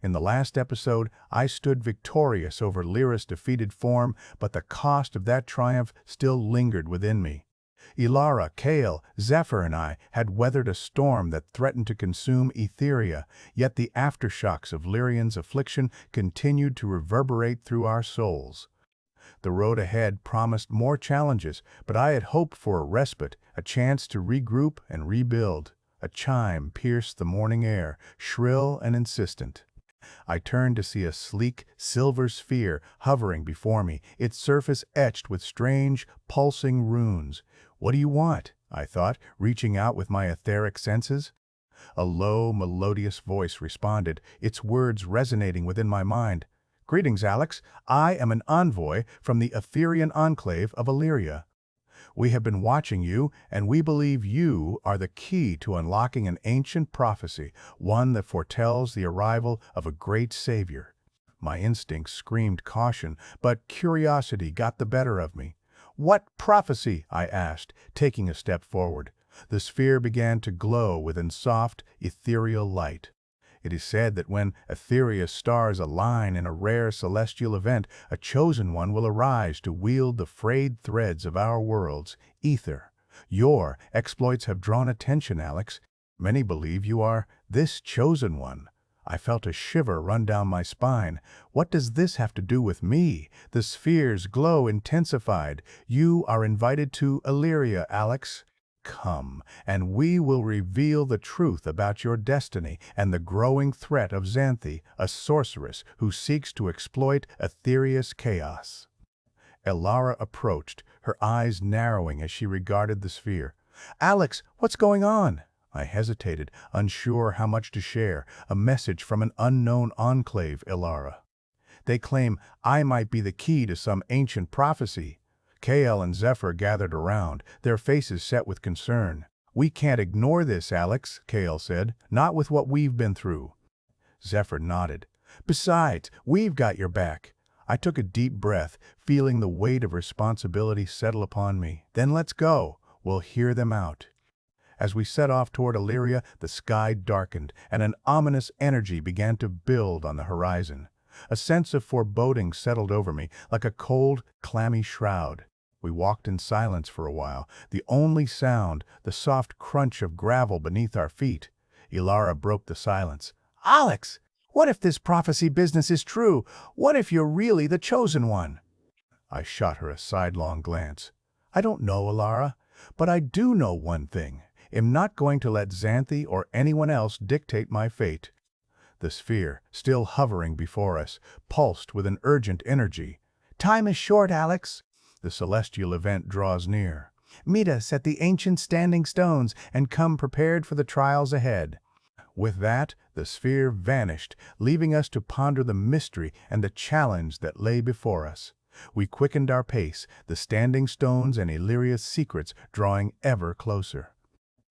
In the last episode, I stood victorious over Lyra's defeated form, but the cost of that triumph still lingered within me. Ilara, Kael, Zephyr, and I had weathered a storm that threatened to consume Aetheria, yet the aftershocks of Lyrian's affliction continued to reverberate through our souls. The road ahead promised more challenges, but I had hoped for a respite, a chance to regroup and rebuild. A chime pierced the morning air, shrill and insistent. I turned to see a sleek, silver sphere hovering before me, its surface etched with strange, pulsing runes. "What do you want?" I thought, reaching out with my etheric senses. A low, melodious voice responded, its words resonating within my mind. "Greetings, Alex. I am an envoy from the Aetherian enclave of Illyria. We have been watching you, and we believe you are the key to unlocking an ancient prophecy, one that foretells the arrival of a great savior." My instincts screamed caution, but curiosity got the better of me. "What prophecy?" I asked, taking a step forward. The sphere began to glow with soft, ethereal light. "It is said that when Aetheria's stars align in a rare celestial event, a chosen one will arise to wield the frayed threads of our world's ether. Your exploits have drawn attention, Alex. Many believe you are this chosen one." I felt a shiver run down my spine. "What does this have to do with me?" The sphere's glow intensified. "You are invited to Illyria, Alex. Come, and we will reveal the truth about your destiny and the growing threat of Xanthi, a sorceress who seeks to exploit Aetheria's chaos." Ilara approached, her eyes narrowing as she regarded the sphere. "Alex, what's going on?" I hesitated, unsure how much to share. "A message from an unknown enclave, Ilara. They claim I might be the key to some ancient prophecy." Kael and Zephyr gathered around, their faces set with concern. "We can't ignore this, Alex," Kael said. "Not with what we've been through." Zephyr nodded. "Besides, we've got your back." I took a deep breath, feeling the weight of responsibility settle upon me. "Then let's go. We'll hear them out." As we set off toward Illyria, the sky darkened, and an ominous energy began to build on the horizon. A sense of foreboding settled over me, like a cold, clammy shroud. We walked in silence for a while, the only sound the soft crunch of gravel beneath our feet. Ilara broke the silence. "Alex, what if this prophecy business is true? What if you're really the chosen one?" I shot her a sidelong glance. "I don't know, Ilara, but I do know one thing. I'm not going to let Xanthi or anyone else dictate my fate." The sphere, still hovering before us, pulsed with an urgent energy. "Time is short, Alex. The celestial event draws near. Meet us at the ancient standing stones and come prepared for the trials ahead." With that, the sphere vanished, leaving us to ponder the mystery and the challenge that lay before us. We quickened our pace, the standing stones and Illyria's secrets drawing ever closer.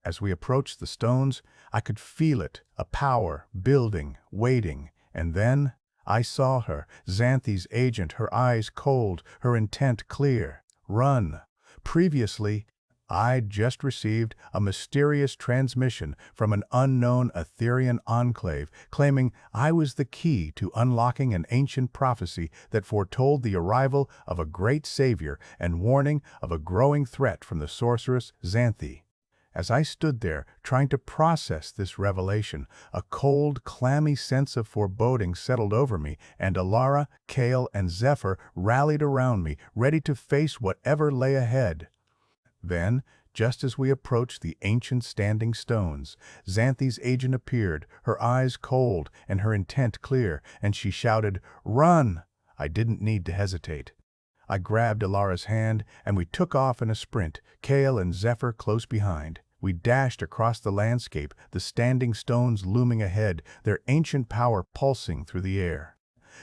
As we approached the stones, I could feel it, a power, building, waiting, and then I saw her, Xanthi's agent, her eyes cold, her intent clear. "Run." Previously, I'd just received a mysterious transmission from an unknown Aetherian enclave claiming I was the key to unlocking an ancient prophecy that foretold the arrival of a great savior and warning of a growing threat from the sorceress Xanthi. As I stood there, trying to process this revelation, a cold, clammy sense of foreboding settled over me, and Ilara, Kael, and Zephyr rallied around me, ready to face whatever lay ahead. Then, just as we approached the ancient standing stones, Xanthi's agent appeared, her eyes cold and her intent clear, and she shouted, "Run!" I didn't need to hesitate. I grabbed Ilara's hand, and we took off in a sprint, Kael and Zephyr close behind. We dashed across the landscape, the standing stones looming ahead, their ancient power pulsing through the air.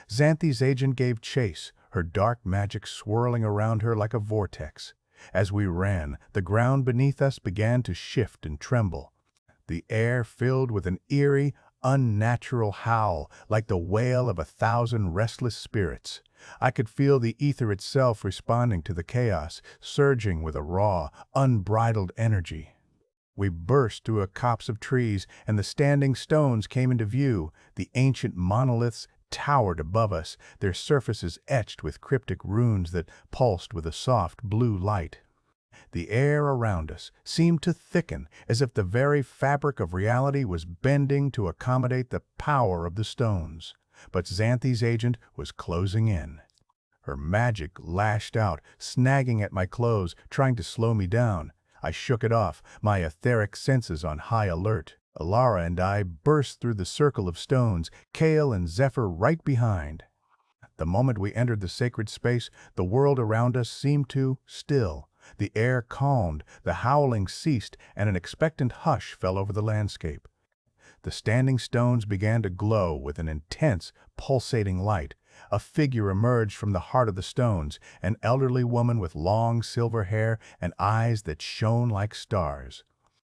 Xanthi's agent gave chase, her dark magic swirling around her like a vortex. As we ran, the ground beneath us began to shift and tremble. The air filled with an eerie, unnatural howl, like the wail of 1,000 restless spirits. I could feel the ether itself responding to the chaos, surging with a raw, unbridled energy. We burst through a copse of trees, and the standing stones came into view. The ancient monoliths towered above us, their surfaces etched with cryptic runes that pulsed with a soft blue light. The air around us seemed to thicken, as if the very fabric of reality was bending to accommodate the power of the stones. But Xanthi's agent was closing in. Her magic lashed out, snagging at my clothes, trying to slow me down. I shook it off, my etheric senses on high alert. Alara and I burst through the circle of stones, Kale and Zephyr right behind. The moment we entered the sacred space, the world around us seemed to still. The air calmed, the howling ceased, and an expectant hush fell over the landscape. The standing stones began to glow with an intense, pulsating light. A figure emerged from the heart of the stones, an elderly woman with long silver hair and eyes that shone like stars.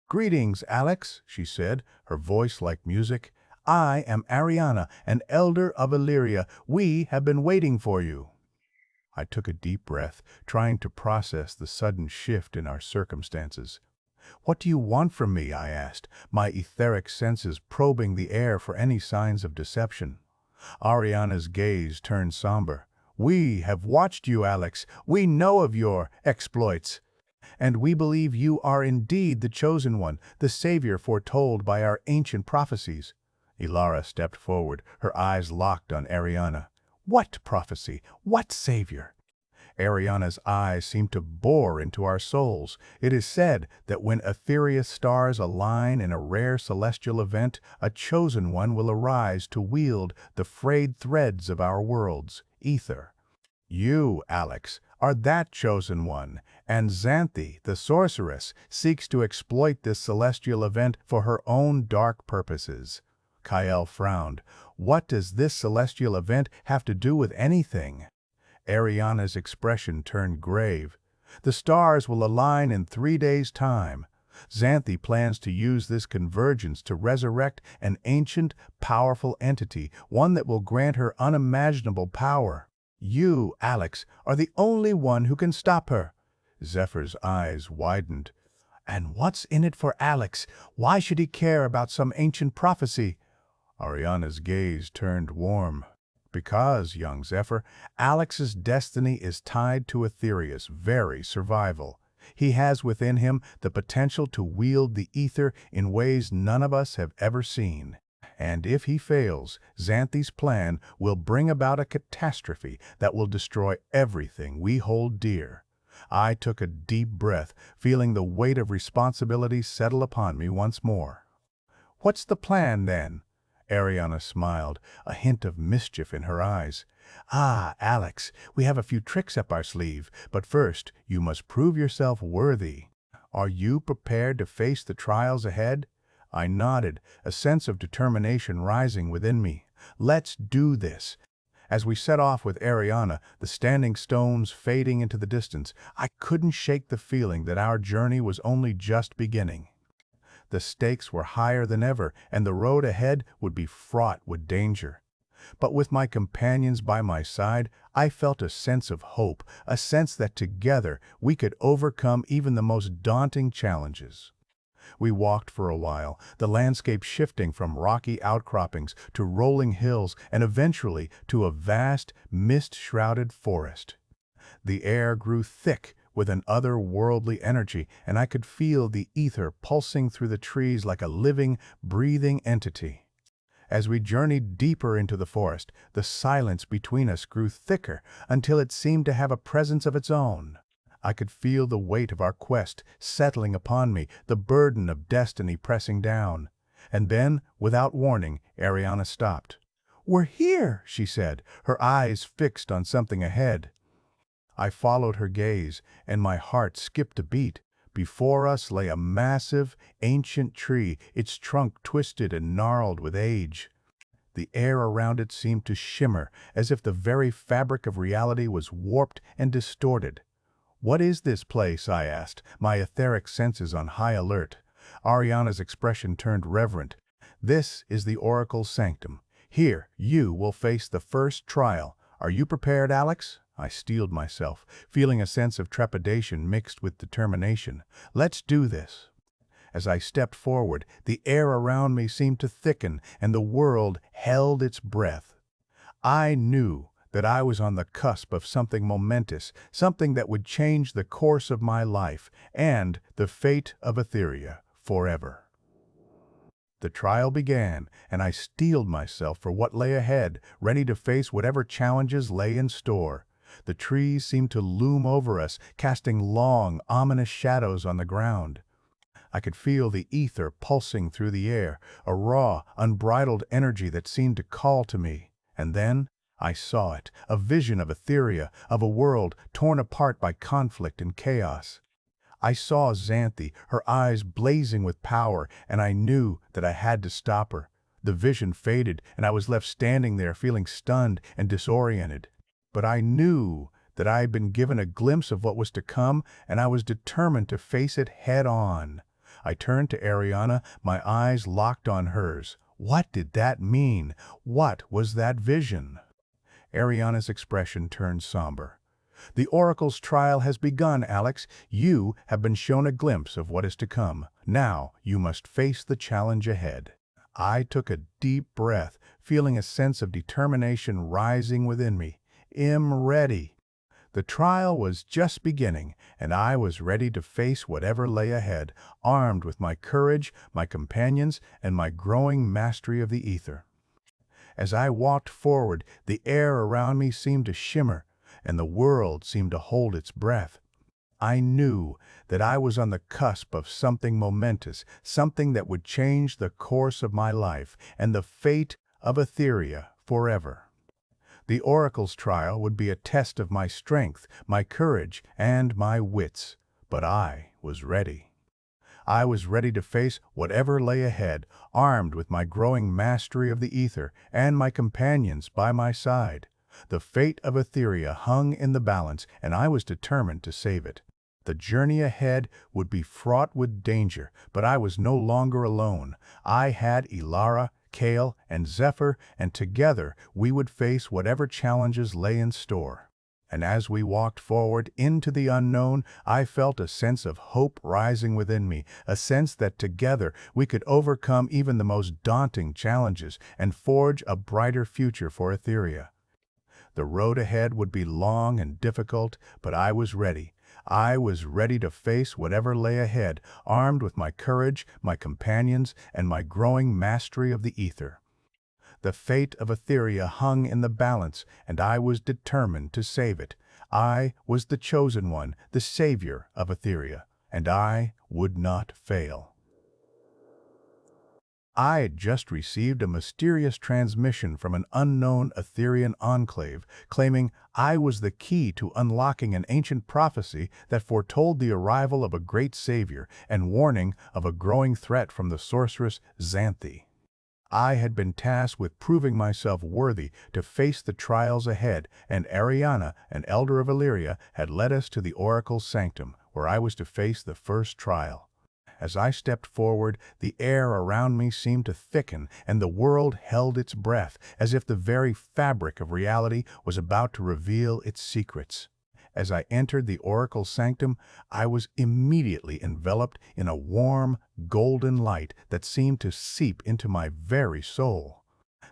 "Greetings, Alex," she said, her voice like music. "I am Ariana, an elder of Illyria. We have been waiting for you." I took a deep breath, trying to process the sudden shift in our circumstances. "What do you want from me?" I asked, my etheric senses probing the air for any signs of deception. Ariana's gaze turned somber. "We have watched you, Alex. We know of your exploits. And we believe you are indeed the chosen one, the savior foretold by our ancient prophecies." Ilara stepped forward, her eyes locked on Ariana. "What prophecy? What savior?" Ariana's eyes seemed to bore into our souls. "It is said that when Aetherian stars align in a rare celestial event, a chosen one will arise to wield the frayed threads of our worlds, ether. You, Alex, are that chosen one, and Xanthi, the sorceress, seeks to exploit this celestial event for her own dark purposes." Kael frowned. "What does this celestial event have to do with anything?" Ariana's expression turned grave. "The stars will align in 3 days' time. Xanthi plans to use this convergence to resurrect an ancient, powerful entity, one that will grant her unimaginable power. You, Alex, are the only one who can stop her." Zephyr's eyes widened. "And what's in it for Alex? Why should he care about some ancient prophecy?" Ariana's gaze turned warm. "Because, young Zephyr, Alex's destiny is tied to Aetheria's very survival. He has within him the potential to wield the ether in ways none of us have ever seen. And if he fails, Xanthi's plan will bring about a catastrophe that will destroy everything we hold dear." I took a deep breath, feeling the weight of responsibility settle upon me once more. "What's the plan, then?" Ariana smiled, a hint of mischief in her eyes. "Ah, Alex, we have a few tricks up our sleeve, but first you must prove yourself worthy. Are you prepared to face the trials ahead?" I nodded, a sense of determination rising within me. "Let's do this." As we set off with Ariana, the standing stones fading into the distance, I couldn't shake the feeling that our journey was only just beginning. The stakes were higher than ever, and the road ahead would be fraught with danger. But with my companions by my side, I felt a sense of hope, a sense that together we could overcome even the most daunting challenges. We walked for a while, the landscape shifting from rocky outcroppings to rolling hills and eventually to a vast, mist-shrouded forest. The air grew thick with an otherworldly energy, and I could feel the ether pulsing through the trees like a living, breathing entity. As we journeyed deeper into the forest, the silence between us grew thicker until it seemed to have a presence of its own. I could feel the weight of our quest settling upon me, the burden of destiny pressing down. And then, without warning, Ariana stopped. "We're here," she said, her eyes fixed on something ahead. I followed her gaze, and my heart skipped a beat. Before us lay a massive, ancient tree, its trunk twisted and gnarled with age. The air around it seemed to shimmer, as if the very fabric of reality was warped and distorted. "What is this place?" I asked, my etheric senses on high alert. Ariana's expression turned reverent. "This is the Oracle's sanctum. Here, you will face the first trial. Are you prepared, Alex?" I steeled myself, feeling a sense of trepidation mixed with determination. "Let's do this." As I stepped forward, the air around me seemed to thicken, and the world held its breath. I knew that I was on the cusp of something momentous, something that would change the course of my life and the fate of Aetheria forever. The trial began, and I steeled myself for what lay ahead, ready to face whatever challenges lay in store. The trees seemed to loom over us, casting long, ominous shadows on the ground. I could feel the ether pulsing through the air, a raw, unbridled energy that seemed to call to me. And then I saw it, a vision of Aetheria, of a world torn apart by conflict and chaos. I saw Xanthi, her eyes blazing with power, and I knew that I had to stop her. The vision faded, and I was left standing there feeling stunned and disoriented. But I knew that I had been given a glimpse of what was to come, and I was determined to face it head on. I turned to Ariana, my eyes locked on hers. What did that mean? What was that vision? Ariana's expression turned somber. The Oracle's trial has begun, Alex. You have been shown a glimpse of what is to come. Now you must face the challenge ahead. I took a deep breath, feeling a sense of determination rising within me. I'm ready. The trial was just beginning, and I was ready to face whatever lay ahead, armed with my courage, my companions, and my growing mastery of the ether. As I walked forward, the air around me seemed to shimmer, and the world seemed to hold its breath. I knew that I was on the cusp of something momentous, something that would change the course of my life and the fate of Aetheria forever. The Oracle's trial would be a test of my strength, my courage, and my wits, but I was ready. I was ready to face whatever lay ahead, armed with my growing mastery of the ether and my companions by my side. The fate of Aetheria hung in the balance, and I was determined to save it. The journey ahead would be fraught with danger, but I was no longer alone. I had Ilara, Kale, and Zephyr, and together we would face whatever challenges lay in store. And as we walked forward into the unknown, I felt a sense of hope rising within me, a sense that together we could overcome even the most daunting challenges and forge a brighter future for Aetheria. The road ahead would be long and difficult, but I was ready. I was ready to face whatever lay ahead, armed with my courage, my companions, and my growing mastery of the ether. The fate of Aetheria hung in the balance, and I was determined to save it. I was the chosen one, the savior of Aetheria, and I would not fail. I had just received a mysterious transmission from an unknown Aetherian enclave, claiming I was the key to unlocking an ancient prophecy that foretold the arrival of a great savior and warning of a growing threat from the sorceress Xanthi. I had been tasked with proving myself worthy to face the trials ahead, and Ariana, an elder of Illyria, had led us to the Oracle's sanctum, where I was to face the first trial. As I stepped forward, the air around me seemed to thicken, and the world held its breath, as if the very fabric of reality was about to reveal its secrets. As I entered the Oracle's sanctum, I was immediately enveloped in a warm, golden light that seemed to seep into my very soul.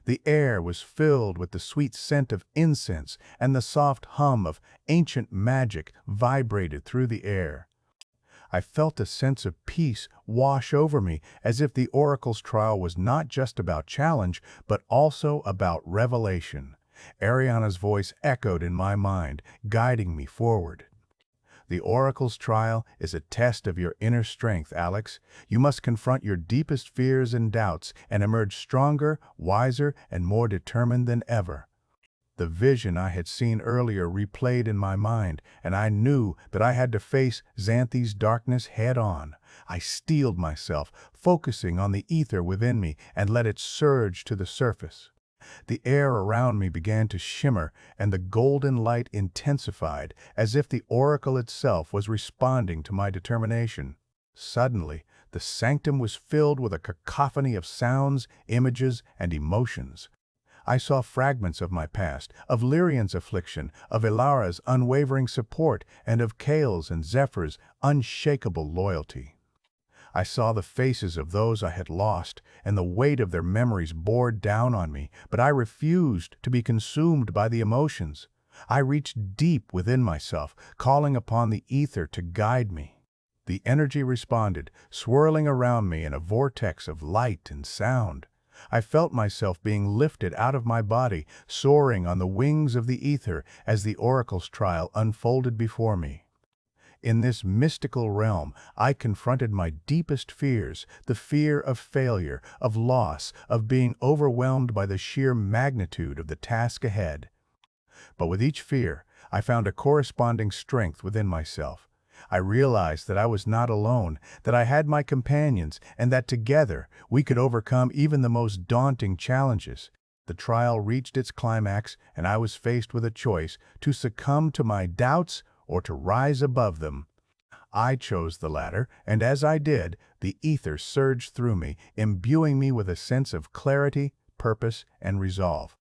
The air was filled with the sweet scent of incense, and the soft hum of ancient magic vibrated through the air. I felt a sense of peace wash over me, as if the Oracle's trial was not just about challenge, but also about revelation. Ariana's voice echoed in my mind, guiding me forward. The Oracle's trial is a test of your inner strength, Alex. You must confront your deepest fears and doubts and emerge stronger, wiser, and more determined than ever. The vision I had seen earlier replayed in my mind, and I knew that I had to face Xanthi's darkness head-on. I steeled myself, focusing on the ether within me, and let it surge to the surface. The air around me began to shimmer, and the golden light intensified, as if the oracle itself was responding to my determination. Suddenly, the sanctum was filled with a cacophony of sounds, images, and emotions. I saw fragments of my past, of Lyrian's affliction, of Ilara's unwavering support, and of Kale's and Zephyr's unshakable loyalty. I saw the faces of those I had lost, and the weight of their memories bore down on me, but I refused to be consumed by the emotions. I reached deep within myself, calling upon the ether to guide me. The energy responded, swirling around me in a vortex of light and sound. I felt myself being lifted out of my body, soaring on the wings of the ether as the oracle's trial unfolded before me. In this mystical realm, I confronted my deepest fears, the fear of failure, of loss, of being overwhelmed by the sheer magnitude of the task ahead. But with each fear, I found a corresponding strength within myself. I realized that I was not alone, that I had my companions, and that together we could overcome even the most daunting challenges. The trial reached its climax, and I was faced with a choice: to succumb to my doubts or to rise above them. I chose the latter, and as I did, the ether surged through me, imbuing me with a sense of clarity, purpose, and resolve.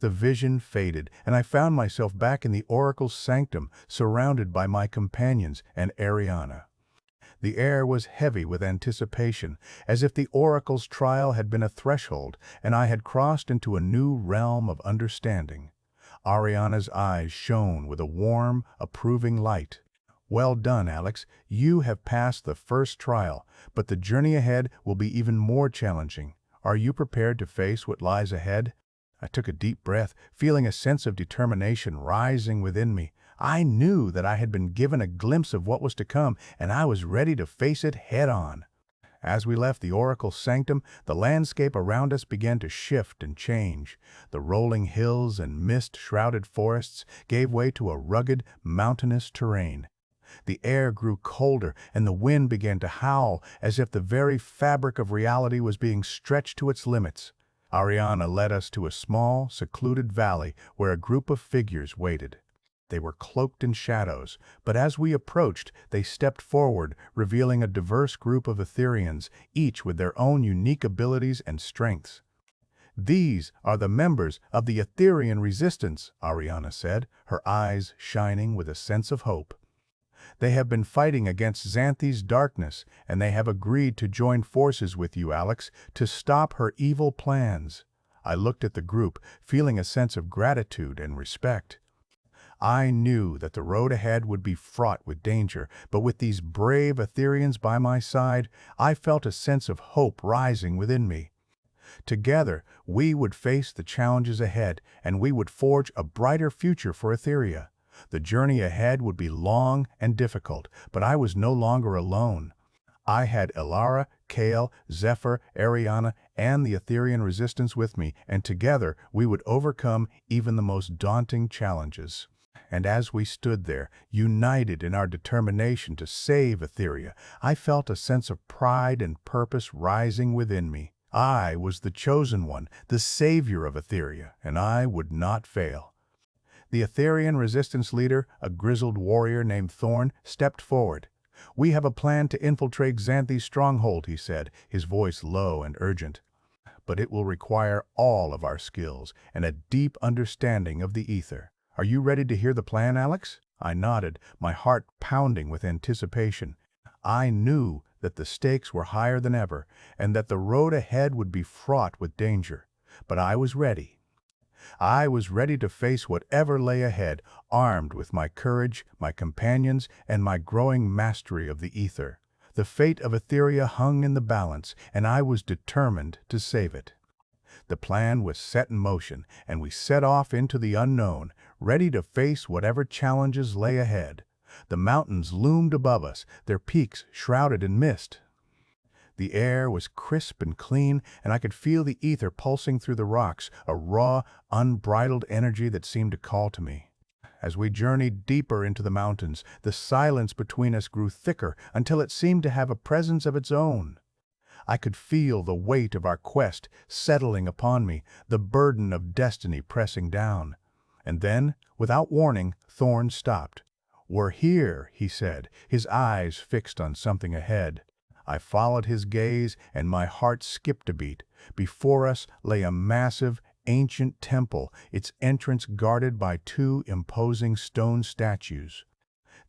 The vision faded, and I found myself back in the oracle's sanctum, surrounded by my companions and Ariana. The air was heavy with anticipation, as if the oracle's trial had been a threshold, and I had crossed into a new realm of understanding. Ariana's eyes shone with a warm, approving light. "Well done, Alex. You have passed the first trial, but the journey ahead will be even more challenging. Are you prepared to face what lies ahead?" I took a deep breath, feeling a sense of determination rising within me. I knew that I had been given a glimpse of what was to come, and I was ready to face it head-on. As we left the oracle's sanctum, the landscape around us began to shift and change. The rolling hills and mist-shrouded forests gave way to a rugged, mountainous terrain. The air grew colder, and the wind began to howl, as if the very fabric of reality was being stretched to its limits. Ariana led us to a small, secluded valley where a group of figures waited. They were cloaked in shadows, but as we approached, they stepped forward, revealing a diverse group of Aetherians, each with their own unique abilities and strengths. "These are the members of the Aetherian resistance," Ariana said, her eyes shining with a sense of hope. "They have been fighting against Xanthi's darkness, and they have agreed to join forces with you, Alex, to stop her evil plans." I looked at the group, feeling a sense of gratitude and respect. I knew that the road ahead would be fraught with danger, but with these brave Aetherians by my side, I felt a sense of hope rising within me. Together, we would face the challenges ahead, and we would forge a brighter future for Aetheria. The journey ahead would be long and difficult, but I was no longer alone. I had Ilara, Kael, Zephyr, Ariana, and the Aetherian resistance with me, and together we would overcome even the most daunting challenges. And as we stood there, united in our determination to save Aetheria, I felt a sense of pride and purpose rising within me. I was the chosen one, the savior of Aetheria, and I would not fail. The Aetherian resistance leader, a grizzled warrior named Thorn, stepped forward. "We have a plan to infiltrate Xanthi's stronghold," he said, his voice low and urgent. "But it will require all of our skills and a deep understanding of the ether. Are you ready to hear the plan, Alex?" I nodded, my heart pounding with anticipation. I knew that the stakes were higher than ever, and that the road ahead would be fraught with danger. But I was ready. I was ready to face whatever lay ahead, armed with my courage, my companions, and my growing mastery of the ether. The fate of Aetheria hung in the balance, and I was determined to save it. The plan was set in motion, and we set off into the unknown, ready to face whatever challenges lay ahead. The mountains loomed above us, their peaks shrouded in mist. The air was crisp and clean, and I could feel the ether pulsing through the rocks, a raw, unbridled energy that seemed to call to me. As we journeyed deeper into the mountains, the silence between us grew thicker until it seemed to have a presence of its own. I could feel the weight of our quest settling upon me, the burden of destiny pressing down. And then, without warning, Thorn stopped. "We're here," he said, his eyes fixed on something ahead. I followed his gaze, and my heart skipped a beat. Before us lay a massive, ancient temple, its entrance guarded by two imposing stone statues.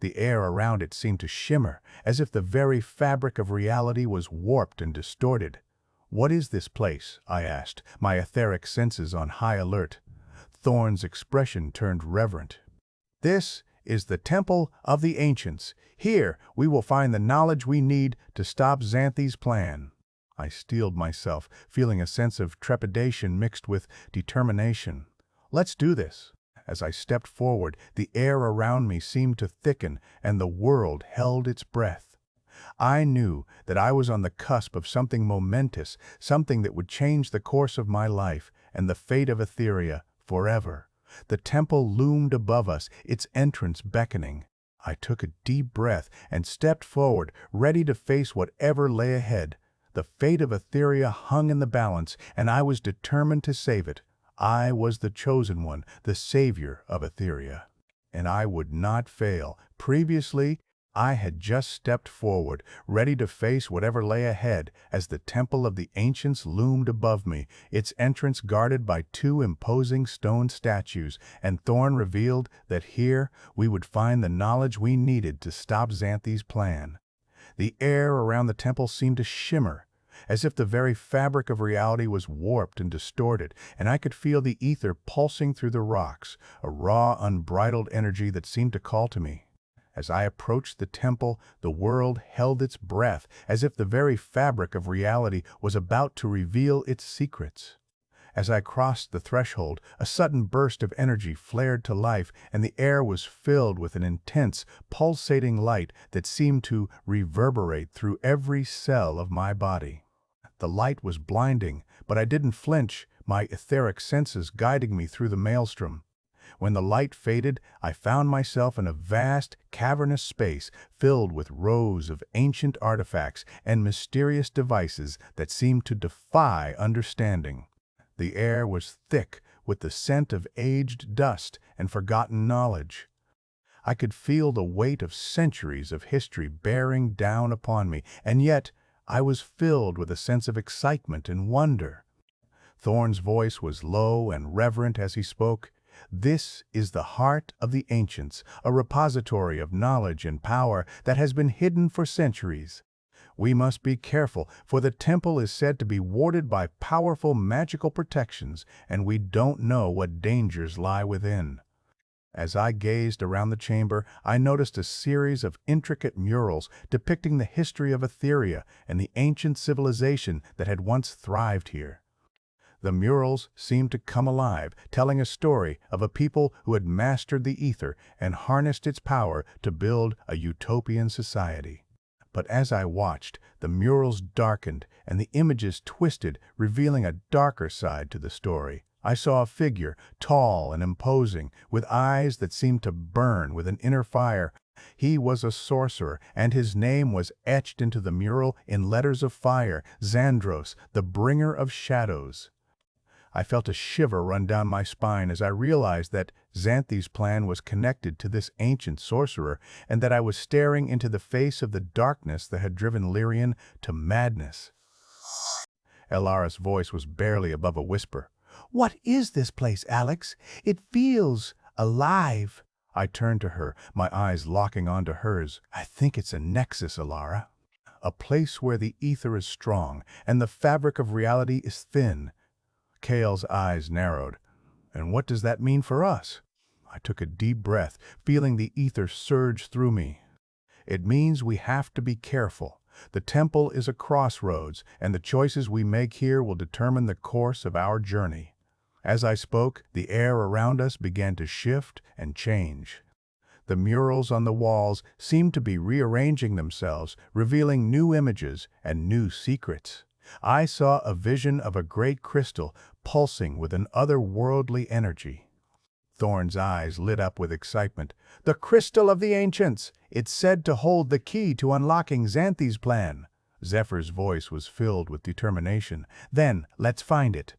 The air around it seemed to shimmer, as if the very fabric of reality was warped and distorted. "What is this place?" I asked, my etheric senses on high alert. Thorn's expression turned reverent. "This is the Temple of the Ancients. Here we will find the knowledge we need to stop Xanthi's plan." I steeled myself, feeling a sense of trepidation mixed with determination. "Let's do this." As I stepped forward, the air around me seemed to thicken, and the world held its breath. I knew that I was on the cusp of something momentous, something that would change the course of my life and the fate of Aetheria forever. The temple loomed above us, its entrance beckoning. I took a deep breath and stepped forward, ready to face whatever lay ahead. The fate of Aetheria hung in the balance, and I was determined to save it. I was the chosen one, the savior of Aetheria. And I would not fail. Previously, I had just stepped forward, ready to face whatever lay ahead, as the Temple of the Ancients loomed above me, its entrance guarded by two imposing stone statues, and Thorn revealed that here we would find the knowledge we needed to stop Xanthi's plan. The air around the temple seemed to shimmer, as if the very fabric of reality was warped and distorted, and I could feel the ether pulsing through the rocks, a raw, unbridled energy that seemed to call to me. As I approached the temple, the world held its breath, as if the very fabric of reality was about to reveal its secrets. As I crossed the threshold, a sudden burst of energy flared to life, and the air was filled with an intense, pulsating light that seemed to reverberate through every cell of my body. The light was blinding, but I didn't flinch, my etheric senses guiding me through the maelstrom. When the light faded, I found myself in a vast, cavernous space filled with rows of ancient artifacts and mysterious devices that seemed to defy understanding. The air was thick with the scent of aged dust and forgotten knowledge. I could feel the weight of centuries of history bearing down upon me, and yet I was filled with a sense of excitement and wonder. Thorn's voice was low and reverent as he spoke. "This is the heart of the ancients, a repository of knowledge and power that has been hidden for centuries. We must be careful, for the temple is said to be warded by powerful magical protections, and we don't know what dangers lie within." As I gazed around the chamber, I noticed a series of intricate murals depicting the history of Aetheria and the ancient civilization that had once thrived here. The murals seemed to come alive, telling a story of a people who had mastered the ether and harnessed its power to build a utopian society. But as I watched, the murals darkened and the images twisted, revealing a darker side to the story. I saw a figure, tall and imposing, with eyes that seemed to burn with an inner fire. He was a sorcerer, and his name was etched into the mural in letters of fire: Xandros, the bringer of shadows. I felt a shiver run down my spine as I realized that Xanthi's plan was connected to this ancient sorcerer, and that I was staring into the face of the darkness that had driven Lyrian to madness. Elara's voice was barely above a whisper. "What is this place, Alex? It feels alive." I turned to her, my eyes locking onto hers. "I think it's a nexus, Elara. A place where the ether is strong and the fabric of reality is thin." Kale's eyes narrowed. "And what does that mean for us?" I took a deep breath, feeling the ether surge through me. "It means we have to be careful. The temple is a crossroads, and the choices we make here will determine the course of our journey." As I spoke, the air around us began to shift and change. The murals on the walls seemed to be rearranging themselves, revealing new images and new secrets. I saw a vision of a great crystal pulsing with an otherworldly energy. Thorn's eyes lit up with excitement. "The Crystal of the Ancients! It's said to hold the key to unlocking Xanthi's plan." Zephyr's voice was filled with determination. "Then, let's find it."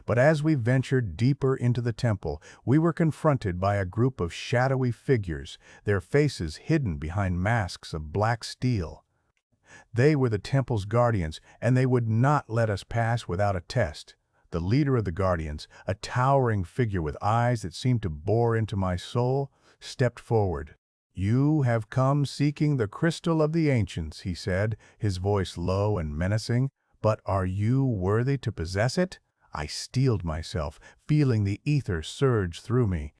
But as we ventured deeper into the temple, we were confronted by a group of shadowy figures, their faces hidden behind masks of black steel. They were the temple's guardians, and they would not let us pass without a test. The leader of the guardians, a towering figure with eyes that seemed to bore into my soul, stepped forward. "You have come seeking the crystal of the ancients," he said, his voice low and menacing. "But are you worthy to possess it?" I steeled myself, feeling the ether surge through me.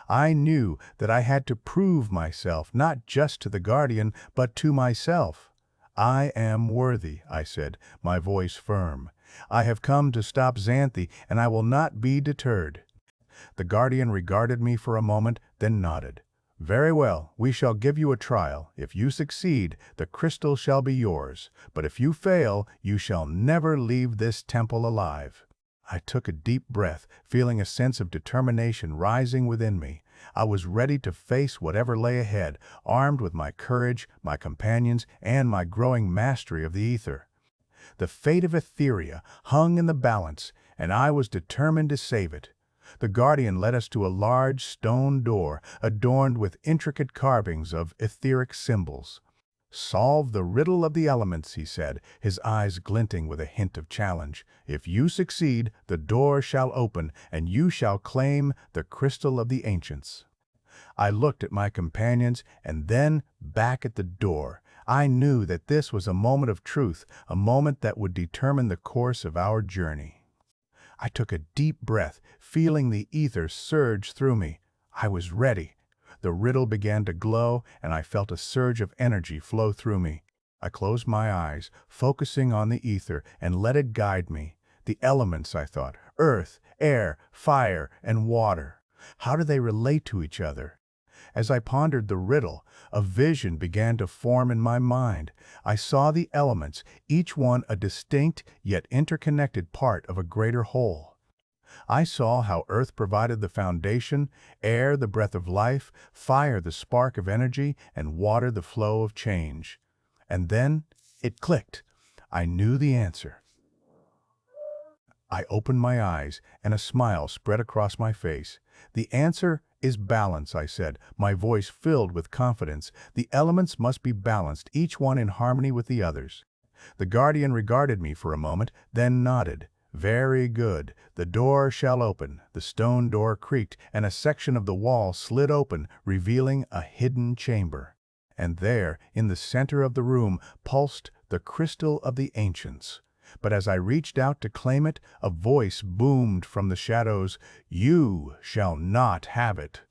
I knew that I had to prove myself, not just to the Guardian, but to myself. "I am worthy," I said, my voice firm. "I have come to stop Xanthi, and I will not be deterred." The Guardian regarded me for a moment, then nodded. "Very well, we shall give you a trial. If you succeed, the crystal shall be yours. But if you fail, you shall never leave this temple alive." I took a deep breath, feeling a sense of determination rising within me. I was ready to face whatever lay ahead, armed with my courage, my companions, and my growing mastery of the ether. The fate of Aetheria hung in the balance, and I was determined to save it. The Guardian led us to a large stone door, adorned with intricate carvings of etheric symbols. "Solve the riddle of the elements," he said, his eyes glinting with a hint of challenge. "If you succeed, the door shall open, and you shall claim the crystal of the ancients." I looked at my companions and then back at the door. I knew that this was a moment of truth, a moment that would determine the course of our journey. I took a deep breath, feeling the ether surge through me. I was ready. The riddle began to glow, and I felt a surge of energy flow through me. I closed my eyes, focusing on the ether, and let it guide me. The elements, I thought: earth, air, fire, and water. How do they relate to each other? As I pondered the riddle, a vision began to form in my mind. I saw the elements, each one a distinct yet interconnected part of a greater whole. I saw how earth provided the foundation, air the breath of life, fire the spark of energy, and water the flow of change. And then it clicked. I knew the answer. I opened my eyes, and a smile spread across my face. "The answer is balance," I said, my voice filled with confidence. "The elements must be balanced, each one in harmony with the others." The Guardian regarded me for a moment, then nodded. "Very good. The door shall open." The stone door creaked, and a section of the wall slid open, revealing a hidden chamber. And there, in the center of the room, pulsed the crystal of the ancients. But as I reached out to claim it, a voice boomed from the shadows: "You shall not have it."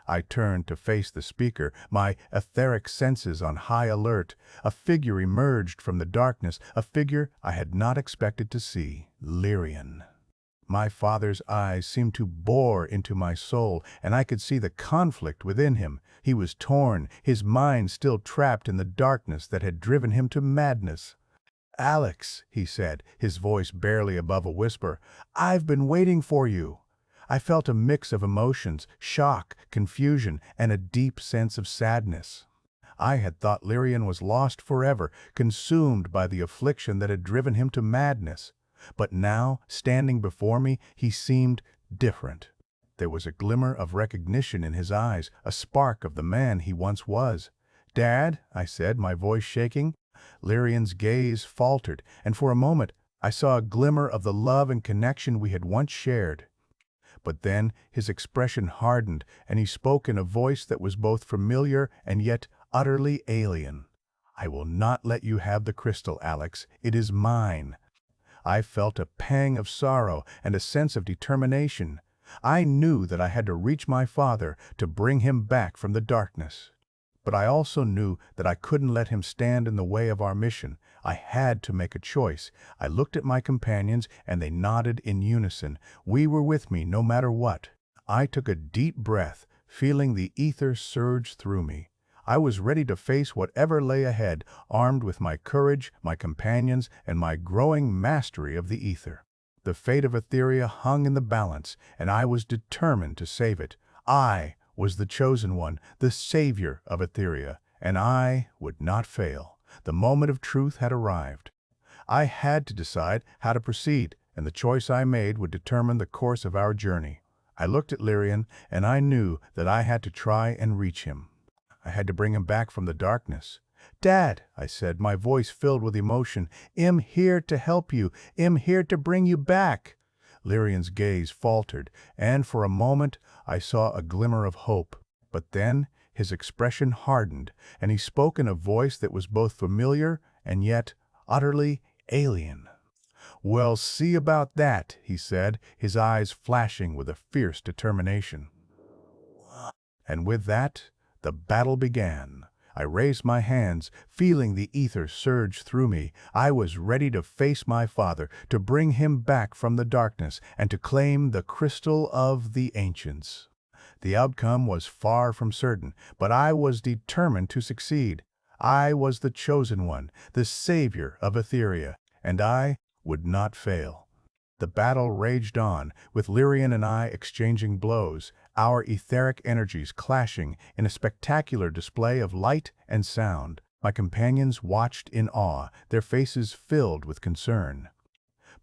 I turned to face the speaker, my etheric senses on high alert. A figure emerged from the darkness, a figure I had not expected to see: Lyrian. My father's eyes seemed to bore into my soul, and I could see the conflict within him. He was torn, his mind still trapped in the darkness that had driven him to madness. "Alex," he said, his voice barely above a whisper, "I've been waiting for you." I felt a mix of emotions: shock, confusion, and a deep sense of sadness. I had thought Lyrian was lost forever, consumed by the affliction that had driven him to madness. But now, standing before me, he seemed different. There was a glimmer of recognition in his eyes, a spark of the man he once was. "Dad," I said, my voice shaking. Lyrian's gaze faltered, and for a moment I saw a glimmer of the love and connection we had once shared. But then his expression hardened, and he spoke in a voice that was both familiar and yet utterly alien. "I will not let you have the crystal, Alex. It is mine." I felt a pang of sorrow and a sense of determination. I knew that I had to reach my father, to bring him back from the darkness. But I also knew that I couldn't let him stand in the way of our mission. I had to make a choice. I looked at my companions, and they nodded in unison. We were with me no matter what. I took a deep breath, feeling the ether surge through me. I was ready to face whatever lay ahead, armed with my courage, my companions, and my growing mastery of the ether. The fate of Aetheria hung in the balance, and I was determined to save it. I was the chosen one, the savior of Aetheria, and I would not fail. The moment of truth had arrived. I had to decide how to proceed, and the choice I made would determine the course of our journey. I looked at Lyrian, and I knew that I had to try and reach him. I had to bring him back from the darkness. "Dad," I said, my voice filled with emotion, "I'm here to help you. I'm here to bring you back." Lyrian's gaze faltered, and for a moment I saw a glimmer of hope. But then His expression hardened, and he spoke in a voice that was both familiar and yet utterly alien. "We'll see about that," he said, his eyes flashing with a fierce determination. And with that, the battle began. I raised my hands, feeling the ether surge through me. I was ready to face my father, to bring him back from the darkness, and to claim the crystal of the ancients. The outcome was far from certain, but I was determined to succeed. I was the chosen one, the savior of Aetheria, and I would not fail. The battle raged on, with Lyrian and I exchanging blows, our etheric energies clashing in a spectacular display of light and sound. My companions watched in awe, their faces filled with concern.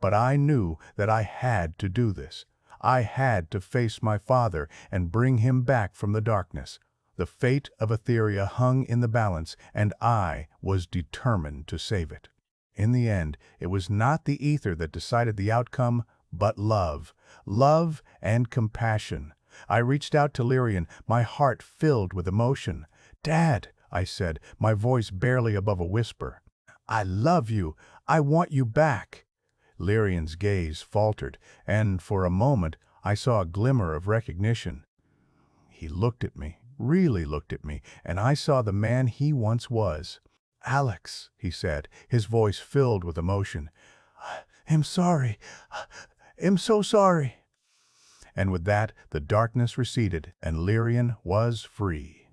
But I knew that I had to do this. I had to face my father and bring him back from the darkness. The fate of Aetheria hung in the balance, and I was determined to save it. In the end, it was not the ether that decided the outcome, but love. Love and compassion. I reached out to Lyrian, my heart filled with emotion. "Dad," I said, my voice barely above a whisper. "I love you. I want you back." Lyrian's gaze faltered, and for a moment I saw a glimmer of recognition. He looked at me, really looked at me, and I saw the man he once was. "Alex," he said, his voice filled with emotion. "I'm sorry. I'm so sorry." And with that, the darkness receded, and Lyrian was free.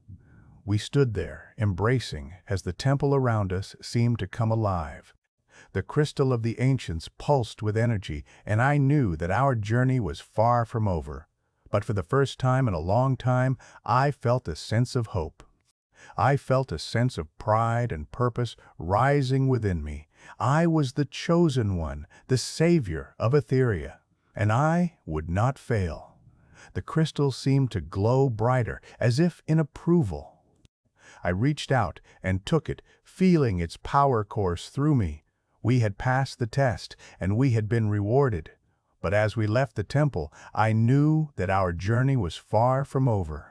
We stood there, embracing, as the temple around us seemed to come alive. The crystal of the ancients pulsed with energy, and I knew that our journey was far from over. But for the first time in a long time, I felt a sense of hope. I felt a sense of pride and purpose rising within me. I was the chosen one, the savior of Aetheria, and I would not fail. The crystal seemed to glow brighter, as if in approval. I reached out and took it, feeling its power course through me. We had passed the test, and we had been rewarded. But as we left the temple, I knew that our journey was far from over.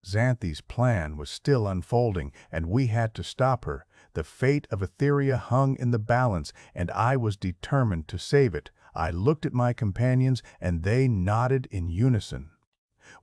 Xanthi's plan was still unfolding, and we had to stop her. The fate of Aetheria hung in the balance, and I was determined to save it. I looked at my companions, and they nodded in unison.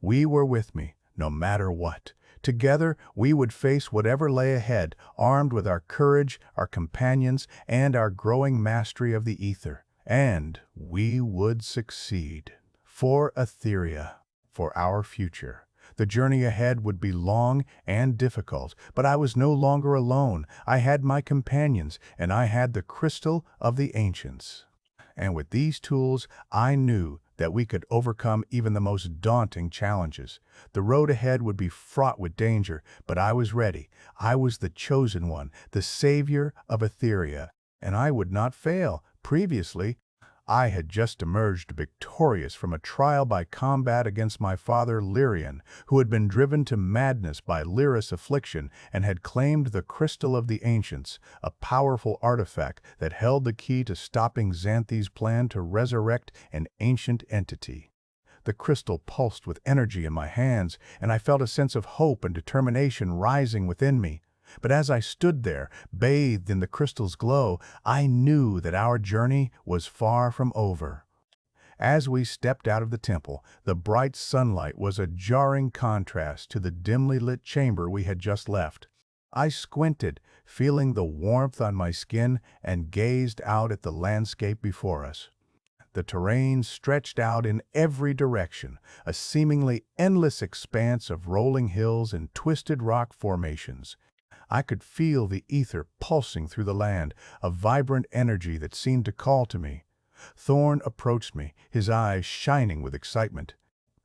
We were with me, no matter what. Together, we would face whatever lay ahead, armed with our courage, our companions, and our growing mastery of the ether. And we would succeed. For Aetheria, for our future. The journey ahead would be long and difficult, but I was no longer alone. I had my companions, and I had the crystal of the ancients. And with these tools, I knew that we could overcome even the most daunting challenges. The road ahead would be fraught with danger, but I was ready. I was the chosen one, the savior of Aetheria, and I would not fail. Previously, I had just emerged victorious from a trial by combat against my father Lyrian, who had been driven to madness by Lyris affliction and had claimed the Crystal of the Ancients, a powerful artifact that held the key to stopping Xanthi's plan to resurrect an ancient entity. The crystal pulsed with energy in my hands, and I felt a sense of hope and determination rising within me. But as I stood there, bathed in the crystal's glow, I knew that our journey was far from over. As we stepped out of the temple, the bright sunlight was a jarring contrast to the dimly lit chamber we had just left. I squinted, feeling the warmth on my skin, and gazed out at the landscape before us. The terrain stretched out in every direction, a seemingly endless expanse of rolling hills and twisted rock formations. I could feel the ether pulsing through the land, a vibrant energy that seemed to call to me. Thorn approached me, his eyes shining with excitement.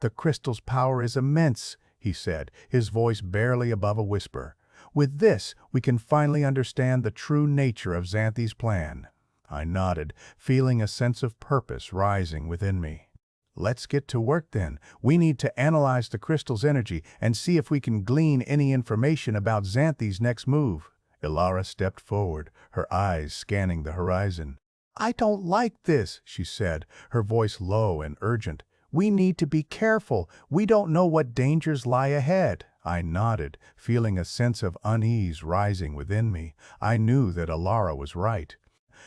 "The crystal's power is immense," he said, his voice barely above a whisper. "With this, we can finally understand the true nature of Xanthi's plan." I nodded, feeling a sense of purpose rising within me. "Let's get to work then. We need to analyze the crystal's energy and see if we can glean any information about Xanthi's next move." Ilara stepped forward, her eyes scanning the horizon. "I don't like this," she said, her voice low and urgent. "We need to be careful. We don't know what dangers lie ahead." I nodded, feeling a sense of unease rising within me. I knew that Alara was right.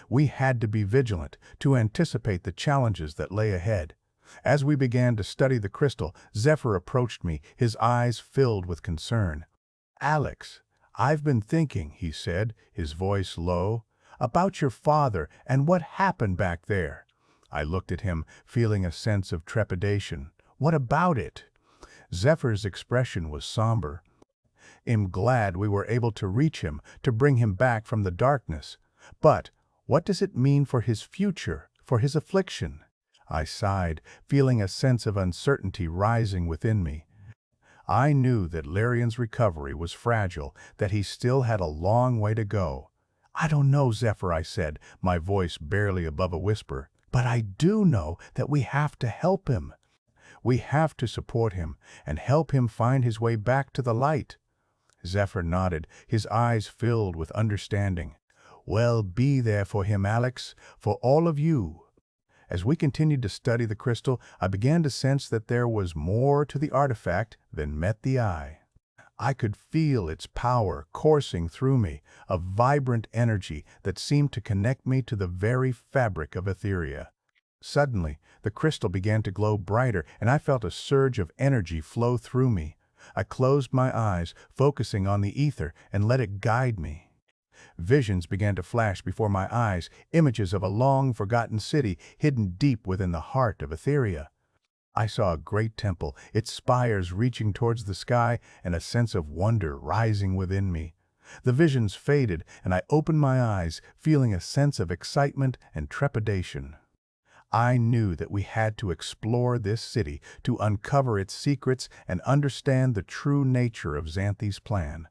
We had to be vigilant, to anticipate the challenges that lay ahead. As we began to study the crystal, Zephyr approached me, his eyes filled with concern. "Alex, I've been thinking," he said, his voice low, "about your father and what happened back there." I looked at him, feeling a sense of trepidation. "What about it?" Zephyr's expression was somber. "I'm glad we were able to reach him, to bring him back from the darkness. But what does it mean for his future, for his affliction?" I sighed, feeling a sense of uncertainty rising within me. I knew that Larian's recovery was fragile, that he still had a long way to go. "I don't know, Zephyr," I said, my voice barely above a whisper. "But I do know that we have to help him. We have to support him and help him find his way back to the light." Zephyr nodded, his eyes filled with understanding. "Well, be there for him, Alex, for all of you." As we continued to study the crystal, I began to sense that there was more to the artifact than met the eye. I could feel its power coursing through me, a vibrant energy that seemed to connect me to the very fabric of Aetheria. Suddenly, the crystal began to glow brighter, and I felt a surge of energy flow through me. I closed my eyes, focusing on the ether, and let it guide me. Visions began to flash before my eyes, images of a long-forgotten city hidden deep within the heart of Aetheria. I saw a great temple, its spires reaching towards the sky, and a sense of wonder rising within me. The visions faded, and I opened my eyes, feeling a sense of excitement and trepidation. I knew that we had to explore this city, to uncover its secrets and understand the true nature of Xanthi's plan.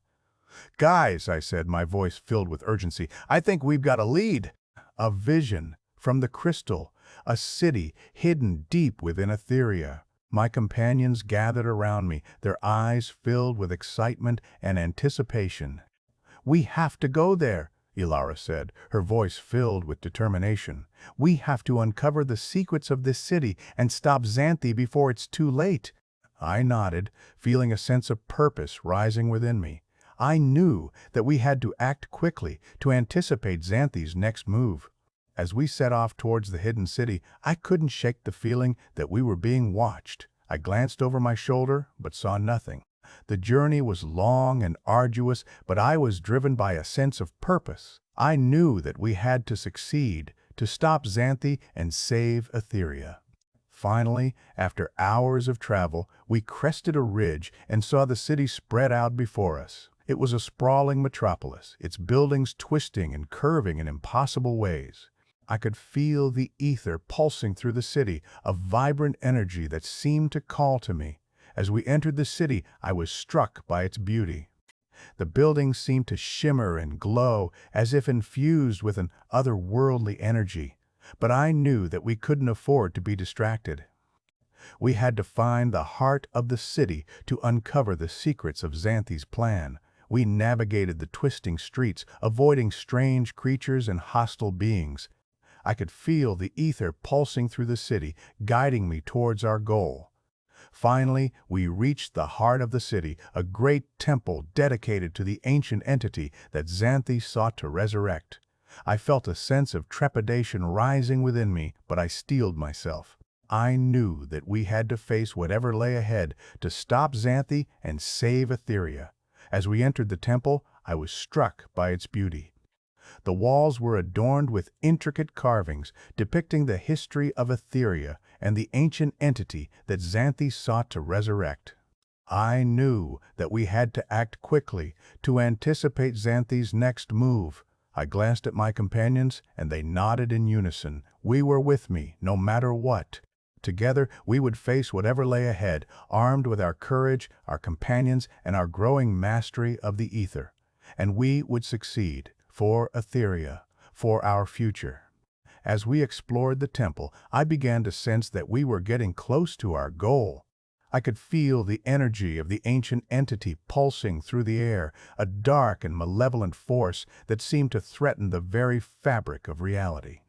"Guys," I said, my voice filled with urgency, "I think we've got a lead." A vision from the crystal, a city hidden deep within Aetheria. My companions gathered around me, their eyes filled with excitement and anticipation. "We have to go there," Ilara said, her voice filled with determination. "We have to uncover the secrets of this city and stop Xanthi before it's too late." I nodded, feeling a sense of purpose rising within me. I knew that we had to act quickly to anticipate Xanthi's next move. As we set off towards the hidden city, I couldn't shake the feeling that we were being watched. I glanced over my shoulder, but saw nothing. The journey was long and arduous, but I was driven by a sense of purpose. I knew that we had to succeed, to stop Xanthi and save Aetheria. Finally, after hours of travel, we crested a ridge and saw the city spread out before us. It was a sprawling metropolis, its buildings twisting and curving in impossible ways. I could feel the ether pulsing through the city, a vibrant energy that seemed to call to me. As we entered the city, I was struck by its beauty. The buildings seemed to shimmer and glow, as if infused with an otherworldly energy. But I knew that we couldn't afford to be distracted. We had to find the heart of the city to uncover the secrets of Xanthi's plan. We navigated the twisting streets, avoiding strange creatures and hostile beings. I could feel the ether pulsing through the city, guiding me towards our goal. Finally, we reached the heart of the city, a great temple dedicated to the ancient entity that Xanthi sought to resurrect. I felt a sense of trepidation rising within me, but I steeled myself. I knew that we had to face whatever lay ahead to stop Xanthi and save Aetheria. As we entered the temple, I was struck by its beauty. The walls were adorned with intricate carvings depicting the history of Aetheria and the ancient entity that Xanthi sought to resurrect. I knew that we had to act quickly to anticipate Xanthi's next move. I glanced at my companions, and they nodded in unison. We were with me, no matter what. Together, we would face whatever lay ahead, armed with our courage, our companions, and our growing mastery of the ether. And we would succeed, for Aetheria, for our future. As we explored the temple, I began to sense that we were getting close to our goal. I could feel the energy of the ancient entity pulsing through the air, a dark and malevolent force that seemed to threaten the very fabric of reality.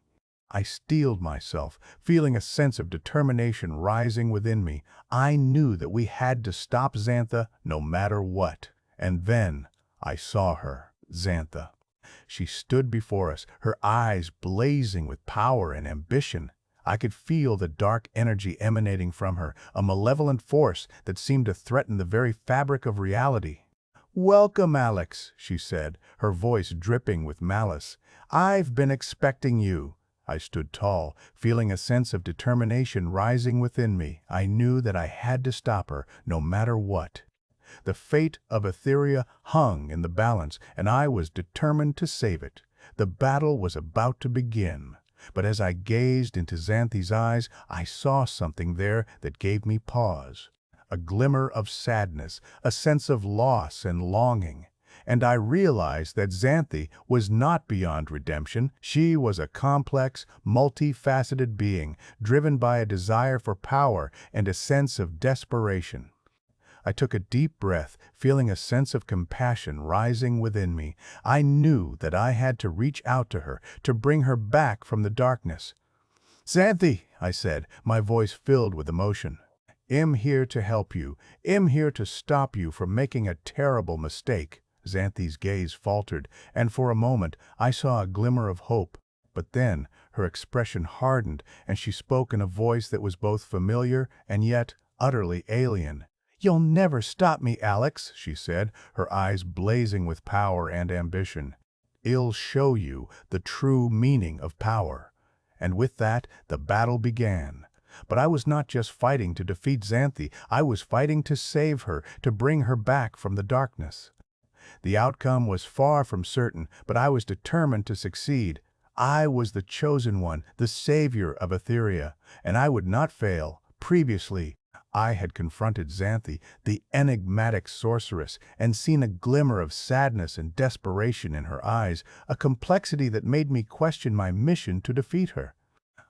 I steeled myself, feeling a sense of determination rising within me. I knew that we had to stop Xantha no matter what. And then I saw her, Xantha. She stood before us, her eyes blazing with power and ambition. I could feel the dark energy emanating from her, a malevolent force that seemed to threaten the very fabric of reality. "Welcome, Alex," she said, her voice dripping with malice. "I've been expecting you." I stood tall, feeling a sense of determination rising within me. I knew that I had to stop her, no matter what. The fate of Aetheria hung in the balance, and I was determined to save it. The battle was about to begin. But as I gazed into Xanthi's eyes, I saw something there that gave me pause. A glimmer of sadness, a sense of loss and longing. And I realized that Xanthi was not beyond redemption. She was a complex, multifaceted being, driven by a desire for power and a sense of desperation. I took a deep breath, feeling a sense of compassion rising within me. I knew that I had to reach out to her, to bring her back from the darkness. "Xanthi," I said, my voice filled with emotion. "I'm here to help you. I'm here to stop you from making a terrible mistake." Xanthi's gaze faltered, and for a moment I saw a glimmer of hope. But then her expression hardened, and she spoke in a voice that was both familiar and yet utterly alien. "You'll never stop me, Alex," she said, her eyes blazing with power and ambition. "I'll show you the true meaning of power." And with that, the battle began. But I was not just fighting to defeat Xanthi, I was fighting to save her, to bring her back from the darkness. The outcome was far from certain, but I was determined to succeed. I was the chosen one, the savior of Aetheria, and I would not fail. Previously, I had confronted Xanthi, the enigmatic sorceress, and seen a glimmer of sadness and desperation in her eyes, a complexity that made me question my mission to defeat her.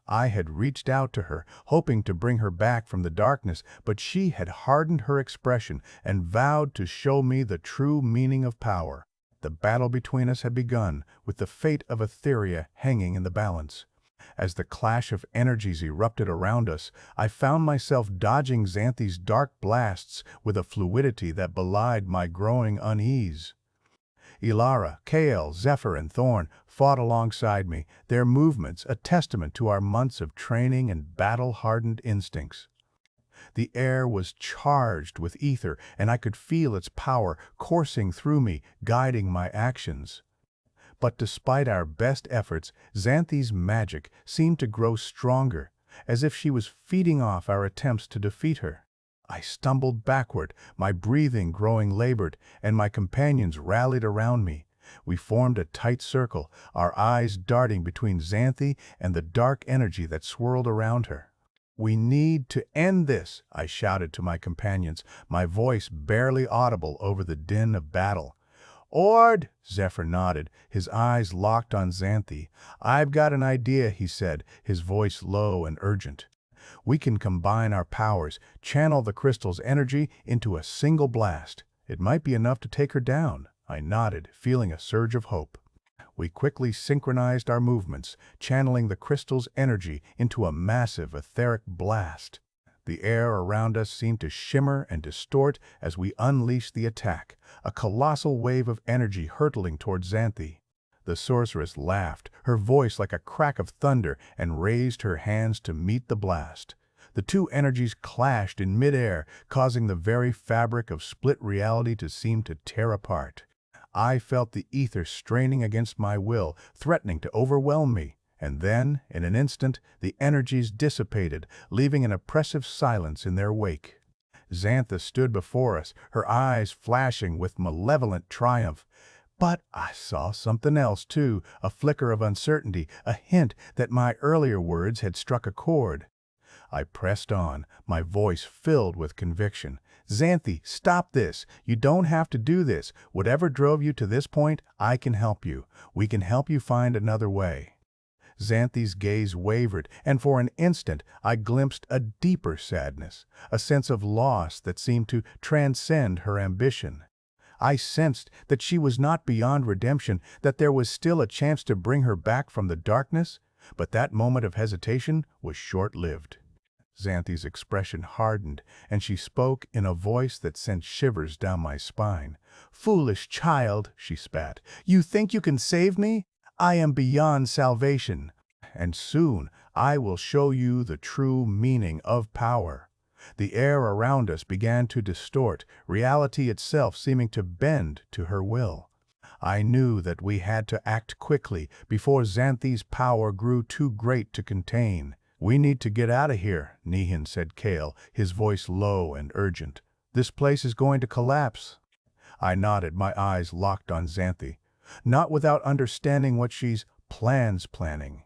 I had reached out to her, hoping to bring her back from the darkness, but she had hardened her expression and vowed to show me the true meaning of power. The battle between us had begun, with the fate of Aetheria hanging in the balance. As the clash of energies erupted around us, I found myself dodging Xanthi's dark blasts with a fluidity that belied my growing unease. Ilara, Kael, Zephyr, and Thorn fought alongside me, their movements a testament to our months of training and battle-hardened instincts. The air was charged with ether, and I could feel its power coursing through me, guiding my actions. But despite our best efforts, Xanthi's magic seemed to grow stronger, as if she was feeding off our attempts to defeat her. I stumbled backward, my breathing growing labored, and my companions rallied around me. We formed a tight circle, our eyes darting between Xanthi and the dark energy that swirled around her. "We need to end this," I shouted to my companions, my voice barely audible over the din of battle. "Ord," Zephyr nodded, his eyes locked on Xanthi. "I've got an idea," he said, his voice low and urgent. "We can combine our powers, channel the crystal's energy into a single blast. It might be enough to take her down." I nodded, feeling a surge of hope. We quickly synchronized our movements, channeling the crystal's energy into a massive etheric blast. The air around us seemed to shimmer and distort as we unleashed the attack, a colossal wave of energy hurtling toward Xanthi. The sorceress laughed, her voice like a crack of thunder, and raised her hands to meet the blast. The two energies clashed in midair, causing the very fabric of split reality to seem to tear apart. I felt the ether straining against my will, threatening to overwhelm me. And then, in an instant, the energies dissipated, leaving an oppressive silence in their wake. Xantha stood before us, her eyes flashing with malevolent triumph. But I saw something else, too, a flicker of uncertainty, a hint that my earlier words had struck a chord. I pressed on, my voice filled with conviction. "Xanthi, stop this. You don't have to do this. Whatever drove you to this point, I can help you. We can help you find another way." Xanthi's gaze wavered, and for an instant I glimpsed a deeper sadness, a sense of loss that seemed to transcend her ambition. I sensed that she was not beyond redemption, that there was still a chance to bring her back from the darkness. But that moment of hesitation was short-lived. Xanthi's expression hardened, and she spoke in a voice that sent shivers down my spine. "Foolish child," she spat, "you think you can save me? I am beyond salvation, and soon I will show you the true meaning of power." The air around us began to distort, reality itself seeming to bend to her will. I knew that we had to act quickly before Xanthi's power grew too great to contain. "We need to get out of here," Nihin said Kale, his voice low and urgent. "This place is going to collapse." I nodded, my eyes locked on Xanthi. "Not without understanding what she's planning."